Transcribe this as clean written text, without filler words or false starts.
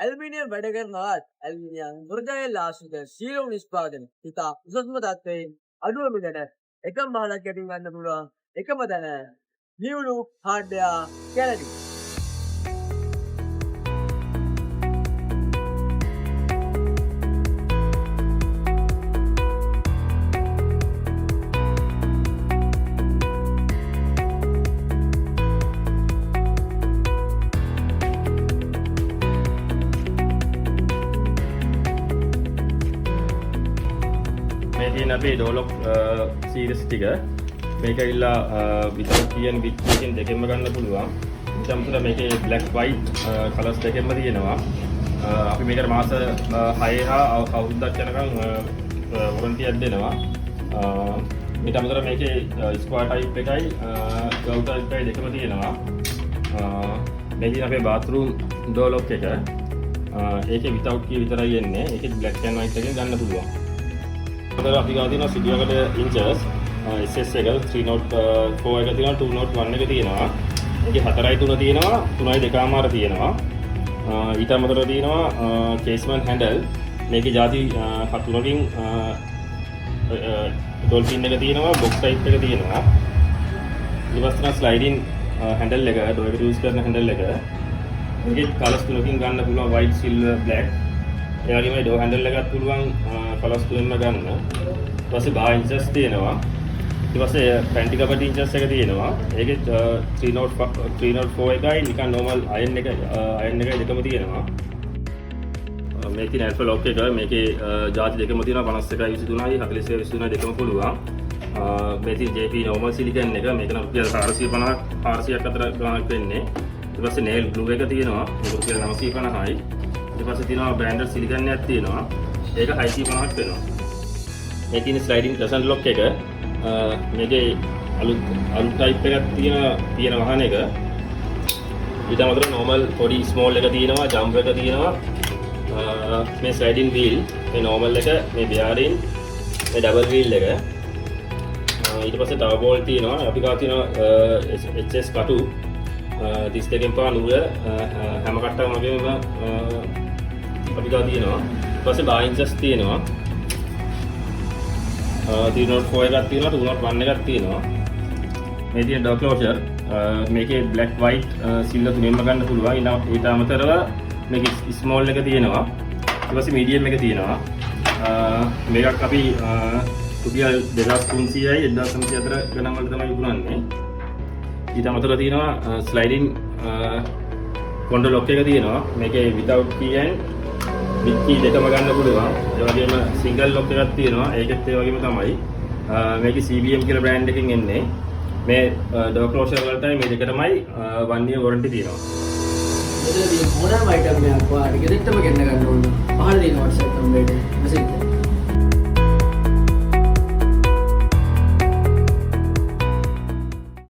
ඇල්මිනියම් වැඩ කරනවත් ඇල්මිනියම් මුර්ජාවෙන් ආශ්‍රිත සීලම් නිෂ්පාදන ඉතා උසස්ම තත්ත්වයෙන් අඩුව මිලට එකම මානක් යටින් ගන්න පුළුවන් එකම තැන නිවුණු හાર્ඩ්වෙයාර් ගැලරි. අපේ ඩෝලොක් සීරීස් ටික මේක ඇවිල්ලා without key and with key එකෙන් දෙකෙන්ම ගන්න පුළුවන්. ඊට අමතරව මේකේ black white කලර්ස් දෙකෙන්ම තියෙනවා. අපි මේකට මාස 6 හා අවුරුද්දක් යනකම් වොරන්ටි එකක් දෙනවා. ඊට අමතරව මේකේ ස්ක්වයර් ටයිප් එකයි ගව් ටයිප් එකයි දෙකම තියෙනවා. මේකේ අපේ bathroom door lock එක ඒකේ without key විතරයි එන්නේ. ඒකේ black and white එකෙන් ගන්න පුළුවන්. අපි ගාව තියෙනවා සිටියකට ඉන්චස් SS එක 304 එක තියෙනවා 201 එක තියෙනවා. ඒකේ 4යි 3 තියෙනවා 3යි 2මාර තියෙනවා. ඊට අමතරව තියෙනවා කේස්මන්ට් හැන්ඩල් මේකේ ಜಾති 4කින් ඩොල්ෆින් එක තියෙනවා බොක්ස් ටයිප් එක තියෙනවා. ඊට පස්සේ ස්ලයිඩින් හැන්ඩල් එක ඩෝර් එකට යූස් කරන හැන්ඩල් එක. මේකේ කලර්ස් තුනකින් ගන්න පුළුවන් white silver black. ඒ වගේම ඩෝ හැන්ඩල් එකත් පුළුවන් කලර්ස් තුනෙන්ම ගන්න. ඊට පස්සේ බා ඉන්චස් තියෙනවා. ඊට පස්සේ පැන්ටි කපටි ඉන්චස් එක තියෙනවා. ඒකේ 304 එකයි නිකන් normal අයන් එකයි දෙකම තියෙනවා. මේකේ ඇල්ෆා ලොක් එක මේකේ ಜಾති දෙකම තියෙනවා 51යි 23යි 41යි 23යි දෙකම පුළුවන්. මේකේ JP normal silicon එක මේක නම් රුපියල් 450ක් අතර ගණනක් වෙන්නේ. ඊට පස්සේ nail glue එක තියෙනවා මේක රුපියල් 950යි. ඊට පස්සේ තියෙනවා බ්‍රෑන්ඩඩ් සිලිකන් එකක් තියෙනවා. ඒක 650ක් වෙනවා. මේ තියෙන ස්ලයිඩින් ඩසන් ලොක් එක මේකේ අලුත් ටයිප් එකක් තියෙන වහන එක. ඊට අමතරව normal පොඩි small එක තියෙනවා, jump එක තියෙනවා. මේ ස්ලයිඩින් wheel, මේ normal එක, මේ bearing, මේ double wheel එක. ඊට පස්සේ තව බෝල් තියෙනවා. අපි ගාව තියෙනවා HS කටු 32කින් පා නූල හැම කට්ටක්ම වගේම අපි ගාව තියෙනවා. ඊට පස්සේ බා ඉන්චස් තියෙනවා. 304 එකක් තියෙනවා 201 එකක් තියෙනවා. මේ තියෙන door closure මේකේ black white සිල්ල තුනෙන්ම ගන්න පුළුවන්. ඊට අමතරව මේකේ small එක තියෙනවා. ඊට පස්සේ medium එක තියෙනවා. මේකක් අපි රුපියල් 2300යි 1900 අතර ගණන් වල තමයි විකුණන්නේ. ඊට අමතරව තියෙනවා sliding කොන්ඩෝ ලොක් එක තියෙනවා. මේකේ without key and with key දෙකම ගන්න පුළුවන්. ඒ වගේම single lock එකක් තියෙනවා. ඒකෙත් ඒ වගේම තමයි. මේකේ CBM කියලා බ්‍රෑන්ඩ් එකකින් එන්නේ. මේ door closure වලටයි මේ දෙකටමයි 1 year warranty තියෙනවා. මෙතනදී මොනම item එකක් ඔයාලට ගෙදරටම ගෙන්න ගන්න ඕන. පහළ තියෙන WhatsApp නම්බරයට